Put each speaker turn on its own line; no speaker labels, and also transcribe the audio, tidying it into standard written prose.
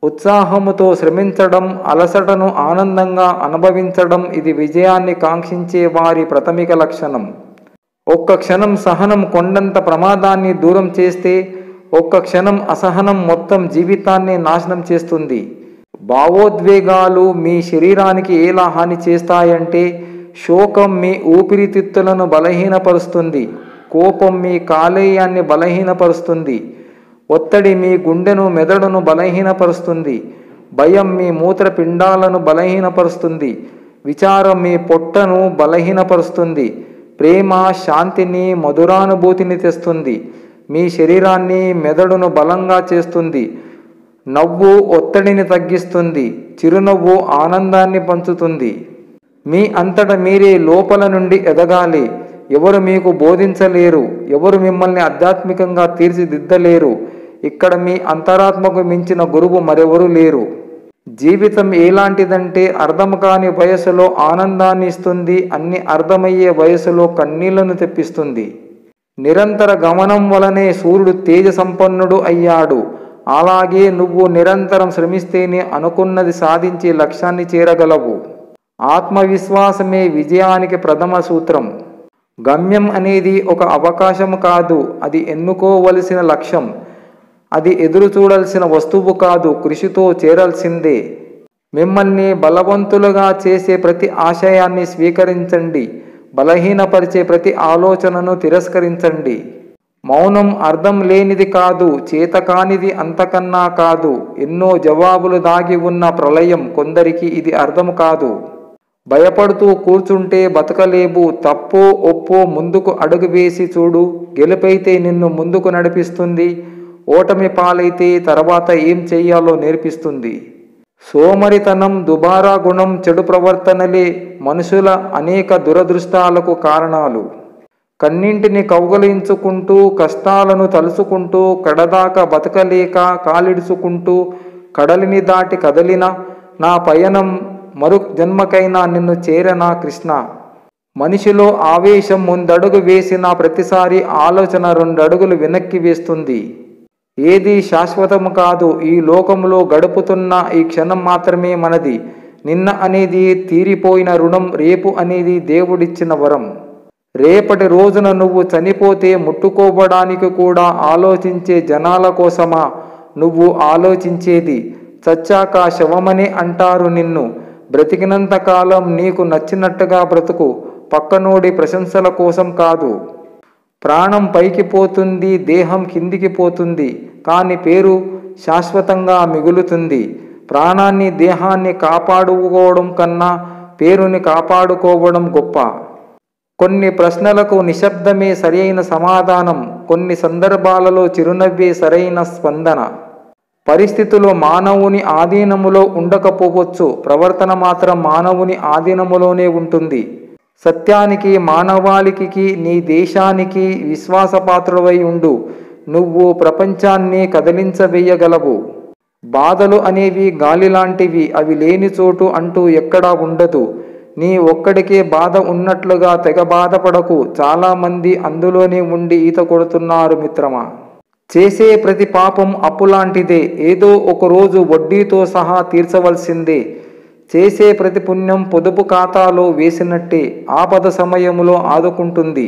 ఉత్సాహముతో శ్రమించడం, అలసటను ఆనందంగా అనుభవించడం ఇది విజయాన్ని కాంక్షించే వారి ప్రాథమిక లక్షణం. ఒక్క క్షణం సహనం కొండంత ప్రమాదాన్ని దూరం చేస్తే, ఒక్క క్షణం అసహనం మొత్తం జీవితాన్ని నాశనం చేస్తుంది. భావోద్వేగాలు మీ శరీరానికి ఎలా హాని చేస్తాయంటే, శోకం మీ ఊపిరితిత్తులను బలహీనపరుస్తుంది, కోపం మీ కాలేయాన్ని బలహీనపరుస్తుంది, ఒత్తిడి మీ గుండెను మెదడును బలహీనపరుస్తుంది, భయం మీ మూత్రపిండాలను బలహీనపరుస్తుంది, విచారం మీ పొట్టను బలహీనపరుస్తుంది, ప్రేమ శాంతిని మధురానుభూతిని తెస్తుంది, మీ శరీరాన్ని మెదడును బలంగా చేస్తుంది, నవ్వు ఒత్తిడిని తగ్గిస్తుంది, చిరునవ్వు ఆనందాన్ని పంచుతుంది. మీ అంతట మీరే లోపల నుండి ఎదగాలి. ఎవరు మీకు బోధించలేరు, ఎవరు మిమ్మల్ని ఆధ్యాత్మికంగా తీర్చిదిద్దలేరు. ఇక్కడ మీ అంతరాత్మకు మించిన గురువు మరెవరూ లేరు. జీవితం ఎలాంటిదంటే, అర్థం కాని వయసులో ఆనందాన్ని ఇస్తుంది, అన్ని అర్థమయ్యే వయసులో కన్నీళ్లను తెప్పిస్తుంది. నిరంతర గమనం వలనే సూర్యుడు తేజ సంపన్నుడు అయ్యాడు. అలాగే నువ్వు నిరంతరం శ్రమిస్తేనే అనుకున్నది సాధించే లక్ష్యాన్ని చేరగలవు. ఆత్మవిశ్వాసమే విజయానికి ప్రథమ సూత్రం. గమ్యం అనేది ఒక అవకాశం కాదు, అది ఎన్నుకోవలసిన లక్ష్యం. అది ఎదురు చూడాల్సిన వస్తువు కాదు, కృషితో చేరాల్సిందే. మిమ్మల్ని బలవంతులుగా చేసే ప్రతి ఆశయాన్ని స్వీకరించండి, బలహీనపరిచే ప్రతి ఆలోచనను తిరస్కరించండి. మౌనం అర్థం లేనిది కాదు, చేతకానిది అంతకన్నా కాదు. ఎన్నో జవాబులు దాగి ఉన్న ప్రళయం, కొందరికి ఇది అర్థం కాదు. భయపడుతూ కూర్చుంటే బతకలేవు. తప్పో ఒప్పో ముందుకు అడుగు వేసి చూడు. గెలుపైతే నిన్ను ముందుకు నడిపిస్తుంది, ఓటమి పాలైతే తర్వాత ఏం చెయ్యాలో నేర్పిస్తుంది. సోమరితనం, దుబారా గుణం, చెడు ప్రవర్తనలే మనుషుల అనేక దురదృష్టాలకు కారణాలు. కన్నింటిని కౌగలించుకుంటూ, కష్టాలను తలుచుకుంటూ, కడదాకా బతకలేక కాలిడుచుకుంటూ, కడలిని దాటి కదలిన నా పయనం మరు జన్మకైనా నిన్ను చేరనా కృష్ణ. మనిషిలో ఆవేశం ముందడుగు వేసిన ప్రతిసారి ఆలోచన 2 అడుగులు వెనక్కి వేస్తుంది. ఏది శాశ్వతం కాదు. ఈ లోకంలో గడుపుతున్న ఈ క్షణం మాత్రమే మనది. నిన్న అనేది తీరిపోయిన రుణం, రేపు అనేది దేవుడిచ్చిన వరం. రేపటి రోజున నువ్వు చనిపోతే ముట్టుకోవడానికి కూడా ఆలోచించే జనాల కోసమా నువ్వు ఆలోచించేది? చచ్చాక శవమని అంటారు నిన్ను. బ్రతికినంతకాలం నీకు నచ్చినట్టుగా బ్రతుకు, పక్కనోడి ప్రశంసల కోసం కాదు. ప్రాణం పైకి పోతుంది, దేహం కిందికి పోతుంది, కానీ పేరు శాశ్వతంగా మిగులుతుంది. ప్రాణాన్ని, దేహాన్ని కాపాడుకోవడం కన్నా పేరుని కాపాడుకోవడం గొప్ప. కొన్ని ప్రశ్నలకు నిశ్శబ్దమే సరైన సమాధానం, కొన్ని సందర్భాలలో చిరునవ్వే సరైన స్పందన. పరిస్థితులు మానవుని ఆధీనములో ఉండకపోవచ్చు, ప్రవర్తన మాత్రం మానవుని ఆధీనములోనే ఉంటుంది. సత్యానికి, మానవాళికి, నీ దేశానికి విశ్వాసపాత్రుడై ఉండు. నువ్వు ప్రపంచాన్ని కదిలించవేయగలవు. బాధలు అనేవి గాలి లాంటివి, అవి లేని చోటు అంటూ ఎక్కడా ఉండదు. నీ ఒక్కడికే బాధ ఉన్నట్లుగా తెగ బాధపడకు. చాలామంది అందులోనే ఉండి ఈత కొడుతున్నారు మిత్రమా. చేసే ప్రతి పాపం అప్పులాంటిదే, ఏదో ఒకరోజు వడ్డీతో సహా తీర్చవలసిందే. చేసే ప్రతి పుణ్యం పొదుపు ఖాతాలో వేసినట్టే, ఆపద సమయంలో ఆదుకుంటుంది.